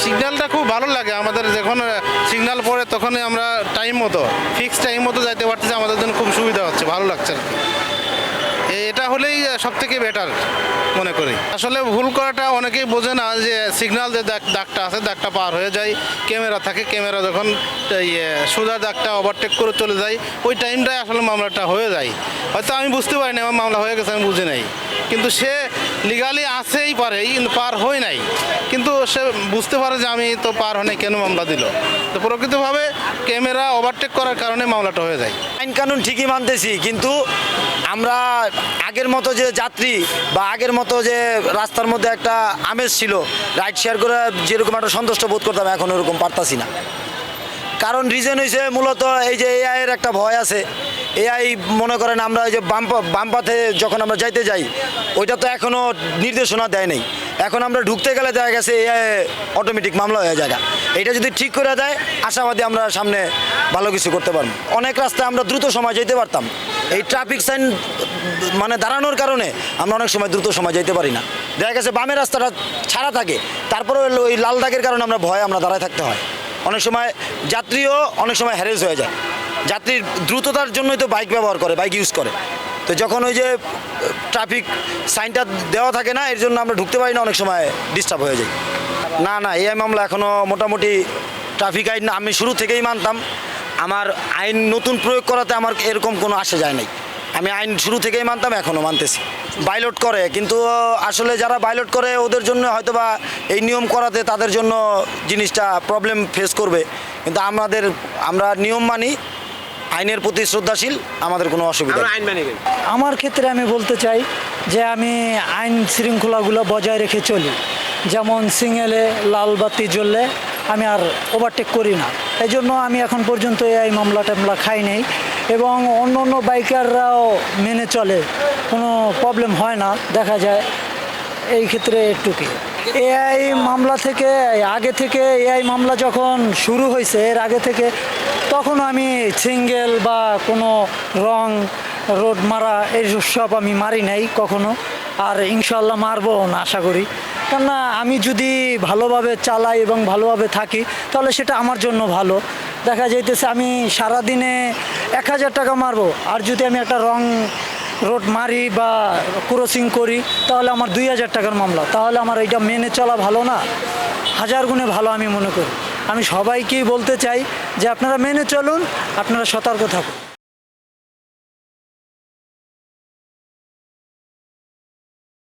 সিগন্যালটা খুব ভালো লাগে আমাদের, যখন সিগন্যাল পড়ে তখনই আমরা টাইম মতো ফিক্সড টাইম মতো যাইতে পারতেছি, আমাদের জন্য খুব সুবিধা হচ্ছে, ভালো লাগছে আর কি। এটা হলেই সব থেকে বেটার মনে করি। আসলে ভুল করাটা অনেকেই বোঝে না যে সিগন্যাল যে দাগটা আছে, দাগটা পার হয়ে যায়, ক্যামেরা থাকে, ক্যামেরা যখন সোজা দাগটা ওভারটেক করে চলে যায়, ওই টাইমটাই আসলে মামলাটা হয়ে যায়। হয়তো আমি বুঝতে পারি না আমার মামলা হয়ে গেছে, আমি বুঝি নাই, কিন্তু সে লিগালি আসেই পারে, কিন্তু পার হয় নাই, কিন্তু সে বুঝতে পারে যে আমি তো পার হয় নাই, কেন মামলা দিল। তো প্রকৃতভাবে ক্যামেরা ওভারটেক করার কারণে মামলাটা হয়ে যায়। আইন কানুন ঠিকই মানতেছি, কিন্তু আমরা আগের মতো যে যাত্রী বা আগের মতো যে রাস্তার মধ্যে একটা আমেজ ছিল, রাইড শেয়ার করে যেরকম একটা সন্তুষ্ট বোধ করতাম, এখন ওরকম পারতাছি না। কারণ রিজন হয়েছে মূলত এই যে এআইয়ের একটা ভয় আছে। এআই মনে করেন আমরা এই যে বাম পথে যখন আমরা যাইতে যাই, ওইটা তো এখনও নির্দেশনা দেয় নাই। এখন আমরা ঢুকতে গেলে দেখা গেছে এআই অটোমেটিক মামলা হয়ে যায়। এটা যদি ঠিক করে দেয়, আশাবাদী আমরা সামনে ভালো কিছু করতে পারবো। অনেক রাস্তায় আমরা দ্রুত সময় যেতে পারতাম, এই ট্রাফিক সাইন মানে দাঁড়ানোর কারণে আমরা অনেক সময় দ্রুত সময় যেতে পারি না। দেখা গেছে বামের রাস্তাটা ছাড়া থাকে, তারপরে ওই লাল দাগের কারণে আমরা দাঁড়ায় থাকতে হয়। অনেক সময় যাত্রীও অনেক সময় হ্যারেস হয়ে যায়। যাত্রীর দ্রুততার জন্যই তো বাইক ব্যবহার করে, বাইক ইউজ করে। তো যখন ওই যে ট্রাফিক সাইনটা দেওয়া থাকে না, এর জন্য আমরা ঢুকতে পারি না, অনেক সময় ডিস্টার্ব হয়ে যায়। না এআই মামলা এখনও মোটামুটি ট্রাফিক আইন আমি শুরু থেকেই মানতাম। আমার আইন নতুন প্রয়োগ করাতে আমার এরকম কোনো আসে যায় নাই। আমি আইন শুরু থেকেই মানতাম, এখনও মানতেছি। বাইলট করে, কিন্তু আসলে যারা বাইলট করে ওদের জন্য হয়তোবা এই নিয়ম করাতে তাদের জন্য জিনিসটা প্রবলেম ফেস করবে, কিন্তু আমরা নিয়ম মানি, আইনের প্রতি শ্রদ্ধাশীল, আমাদের কোনো অসুবিধা নেই। আমার ক্ষেত্রে আমি বলতে চাই যে আমি আইন শৃঙ্খলাগুলো বজায় রেখে চলি। যেমন সিগন্যালে লাল বাতি জ্বললে আমি আর ওভারটেক করি না, এই জন্য আমি এখন পর্যন্ত এই মামলা টামলা খাই নাই, এবং অন্য বাইকাররাও মেনে চলে, কোনো প্রবলেম হয় না দেখা যায়। এই ক্ষেত্রে একটুকি এআই মামলা থেকে এআই মামলা যখন শুরু হয়েছে, এর আগে থেকে তখন আমি সিঙ্গেল বা কোনো রং রোড মারা এইসব আমি মারি নাই কখনো, আর ইনশাল্লাহ মারবো না আশা করি। কেননা আমি যদি ভালোভাবে চালাই এবং ভালোভাবে থাকি, তাহলে সেটা আমার জন্য ভালো। দেখা যাইতেছে আমি সারাদিনে 1000 টাকা মারবো, আর যদি আমি একটা রং রোড মারি বা ক্রসিং করি, তাহলে আমার 2000 টাকার মামলা। তাহলে আমার এইটা মেনে চলা ভালো না? 1000 গুণে ভালো আমি মনে করি। আমি সবাইকেই বলতে চাই যে আপনারা মেনে চলুন, আপনারা সতর্ক থাকুন।